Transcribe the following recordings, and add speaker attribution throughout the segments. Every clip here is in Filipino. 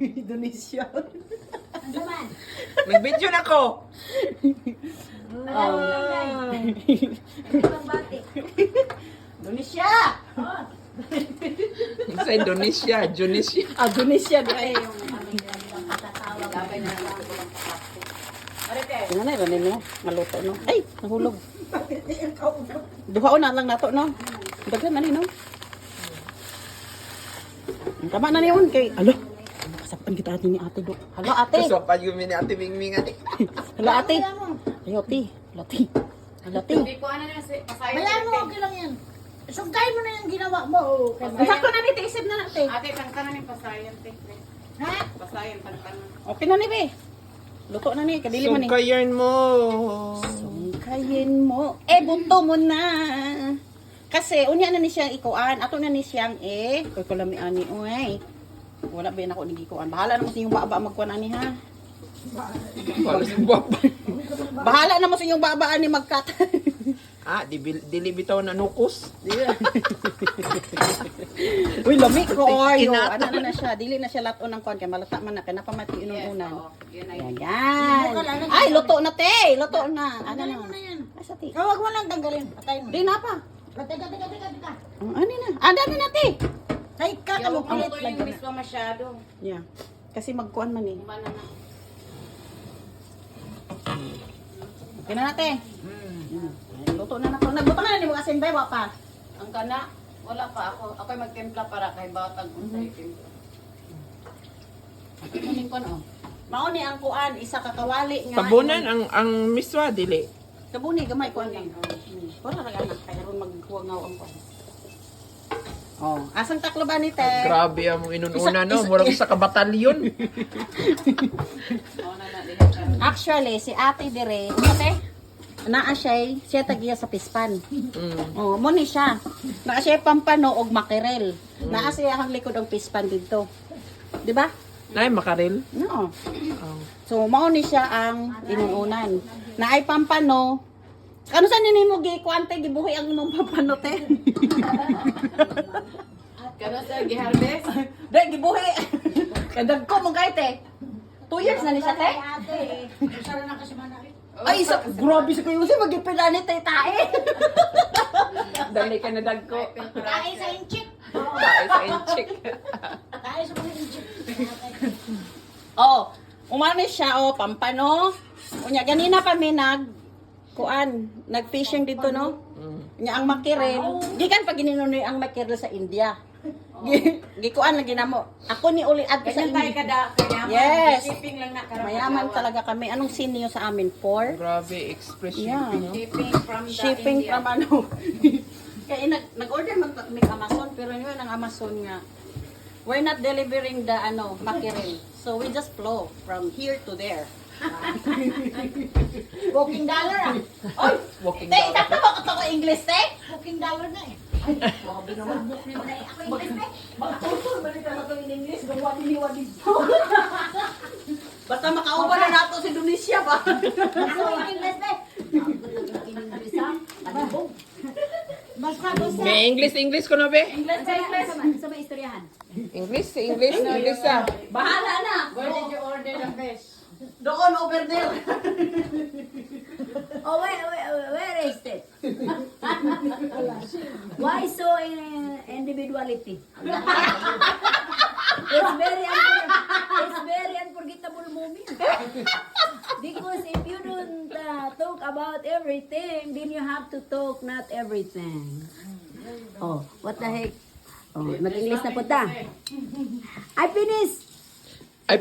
Speaker 1: Indonesia.
Speaker 2: Ang saman.
Speaker 3: Nag-video na ko.
Speaker 2: Ibang batik.
Speaker 1: Indonesia!
Speaker 3: Sa Indonesia, Indonesia.
Speaker 1: Ah, Indonesia.
Speaker 2: Ay, yung aming patatawag. Gabay na lang ako ng plastic.
Speaker 1: Tingnan na, ranin mo. Maluto, no? Ay, nahulog. Duhao na lang nato, no? Daghan na ni, no? Tama na niyon kay... Alo, kasapan kita atin ni ate, do. Halo, ate.
Speaker 3: Gusto pa yung mini ate Mingming ate.
Speaker 1: Halo, ate. Ay, ate. Halo, ate. Halo, ate.
Speaker 4: Hindi ko ano na pasayo.
Speaker 2: Bayaan mo, okay lang yan. Sugdahin mo na yung ginawa mo.
Speaker 1: Ang sakto na ni, isip na natin.
Speaker 4: Ate, tantanan yung pasayan, te.
Speaker 2: Ha?
Speaker 4: Pasayan, tantanan.
Speaker 1: Okay na ni, be. Luto na ni, kadili man ni.
Speaker 3: Sungkayan mo.
Speaker 1: Sungkayin mo. Buto mo na. Kasi, unya na ni siyang ikuan. Ato na ni siyang Koy ko lami ani, uy. Wala ba yun ako nagikuan. Bahala na mo sa inyong baba magkuan ani, ha?
Speaker 3: Wala si Bob.
Speaker 1: Bahala na mo sa inyong baba ani magkat.
Speaker 3: Dili bitaw na nukos.
Speaker 1: Uy, lami ko. Oy,
Speaker 3: Kinato.
Speaker 1: ano na siya. Dili na siya lato ng kuan. Kaya malata man na. Kaya napamati inunan.
Speaker 4: Oo, yun na yun.
Speaker 1: Yan. Ay, luto na, te. Luto na. Ano na?
Speaker 2: Tanggalin mo na yan.
Speaker 1: Ay, sa te.
Speaker 2: Huwag mo lang tanggalin. Patayin mo.
Speaker 1: Di na pa.
Speaker 2: Teka.
Speaker 1: Ano na? Ano na, te?
Speaker 2: Kahit ka,
Speaker 4: Yung
Speaker 2: kamukulit.
Speaker 4: luto yung miss ko masyado.
Speaker 1: Yeah. Kasi magkuan man eh.
Speaker 4: Kumana na.
Speaker 1: Okay na natin. Ay, luto na nato. Nagluto na ni mga asin ba pa?
Speaker 4: Ang kana, wala pa ako. Ako'y magtimpla para kay batag kung sa'yo timpla. Kunin ko no.
Speaker 1: Mao ni ang kuan, isa kakawali nga.
Speaker 3: Tabunan ang miswa dili.
Speaker 1: Sabuni, gamay kuan lang. Wala ra anak kaya ron maghuwangaw ang kuan. Oh, asang taklo ba ni te?
Speaker 3: Grabe ang inununa no. Murag sa kabatalyon.
Speaker 4: Oo na na, dihan ka.
Speaker 1: Actually, si Ate Dire, ate, naa siya tagiya sa pispan. Oh, mo ni siya. Naa siya pampano og makirel. Naa siya ang likod og pispan dito. Di ba?
Speaker 3: Nay makarel.
Speaker 1: No.
Speaker 3: Oh.
Speaker 1: So, mao ni siya ang inuunan. Naay pampano. Ano sa nini mo gikuante gibuhi ang imong pampano te?
Speaker 4: Kano sa giharvest?
Speaker 1: Dai gibuhi. Kadag ko mo kay te. 2 years na ni siya te.
Speaker 2: Ate, usara na kasi manakit.
Speaker 1: Ay, grabe sa kayo si magipila ni te tae. Dali ka na dag ko.
Speaker 2: Tayo sa inchik.
Speaker 3: Dahil sa inchik.
Speaker 2: Tayo sa mga inchik.
Speaker 1: Oh, umani siya pampano. Unya ganina pa mi nag-fishing dito no. Nya ang makirel, gikan pa gininunoy ang makirel sa India. Gikuan lagi namo. Ako ni uli ad sa
Speaker 4: Ganyan tayo
Speaker 1: India.
Speaker 4: kada kayaman.
Speaker 1: Yes.
Speaker 4: Shipping lang na karamadawa.
Speaker 1: Mayaman talaga kami. Anong scene niyo sa amin? 4?
Speaker 3: Grabe express
Speaker 1: Yeah.
Speaker 3: shipping. No?
Speaker 4: Shipping from the
Speaker 1: Shipping
Speaker 4: India.
Speaker 1: from ano. Kaya nag-order man kami Amazon pero yun ang Amazon nga. We're not delivering the mackerel. So we just flow from here to there.
Speaker 2: Walking dollar ah.
Speaker 1: Oy,
Speaker 3: Walking
Speaker 1: te,
Speaker 3: down.
Speaker 1: itakta mo ko to English, te?
Speaker 2: Walking dollar na eh.
Speaker 1: Baka binumabok ni mo.
Speaker 2: Ako English eh.
Speaker 1: Baka tultul, balik na ito in English. Gawa niliwa dito. Basta makaupa na nato sa Indonesia ba?
Speaker 2: Ako English eh. English ah. Talibog. Basta.
Speaker 3: May English ko na be.
Speaker 1: English sa English.
Speaker 2: Sa may istoryahan.
Speaker 3: English ah.
Speaker 1: Bahala na.
Speaker 4: Where did you order the fish?
Speaker 1: Doon, over there.
Speaker 2: Oh, where is it? Why so individuality? It's very unforgettable moment. Because if you don't talk about everything, then you have to talk not everything. Oh, what the heck? Oh, mag-English na po ta. I finished to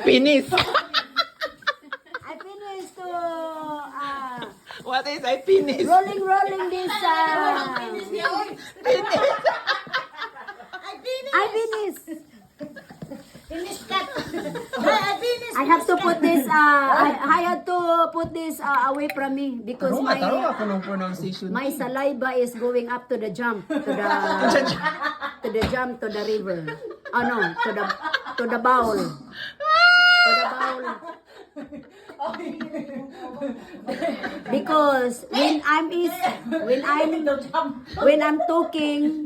Speaker 3: What is I finish?
Speaker 2: rolling this I finished.
Speaker 1: Finish that.
Speaker 2: I have to put this I had to put this away from me because
Speaker 3: ako ng pronunciation.
Speaker 2: my saliva is going up to the jump to the river. Oh no, to the bowl. To the bowl. Because when I'm talking,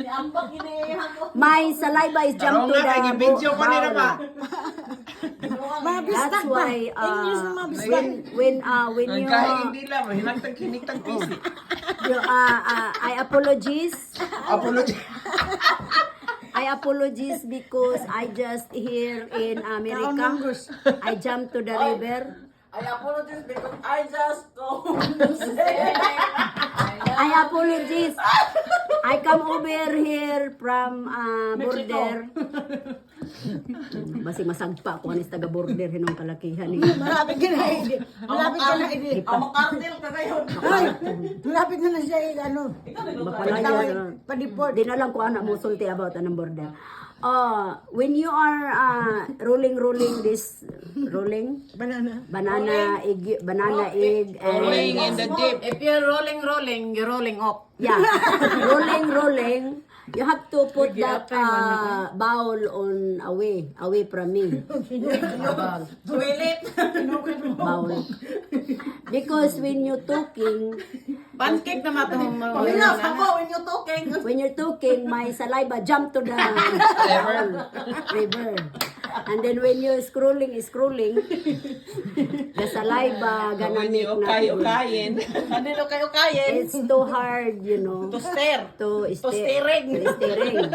Speaker 2: my saliva is jump to
Speaker 3: Tarong nga, kay
Speaker 2: the
Speaker 3: gibidyo ko nila ba?
Speaker 2: That's why when
Speaker 3: Ang
Speaker 2: you
Speaker 3: kahing nila, mahinagtag kinitang pisi.
Speaker 2: I apologize.
Speaker 3: Apology.
Speaker 2: I apologize because I just here in America. I jumped to the river.
Speaker 1: I apologize because I just go.
Speaker 2: I apologize. I come over here from border. Basi masagpa ko anis taga border hinong kalakihan ni.
Speaker 5: Malapit ka na, Edi. Malapit ka na, Edi.
Speaker 1: Ang kartel ka ngayon.
Speaker 5: Ay, malapit na siya, ano.
Speaker 2: Mapalaya.
Speaker 5: Padiport.
Speaker 2: Di na lang ko anak mo sulti about anong border. When you are rolling
Speaker 5: Banana.
Speaker 2: banana egg and
Speaker 3: Rolling in the deep.
Speaker 4: If you're rolling, you're rolling up.
Speaker 2: yeah, rolling. You have to put that bowl on away from me.
Speaker 1: Toilet.
Speaker 2: Bowl. Because when you're talking,
Speaker 1: Pancake naman itong
Speaker 5: Pamilas ako when you're talking.
Speaker 2: when you're talking, my saliva jump to the river. And then when you're scrolling, the saliva gonna
Speaker 3: When
Speaker 2: make
Speaker 3: you
Speaker 2: nothing.
Speaker 3: okay-okayin.
Speaker 1: Nandito kayo kain.
Speaker 2: It's too hard, you know.
Speaker 1: To stare.
Speaker 2: To
Speaker 1: To steering.
Speaker 2: To steering.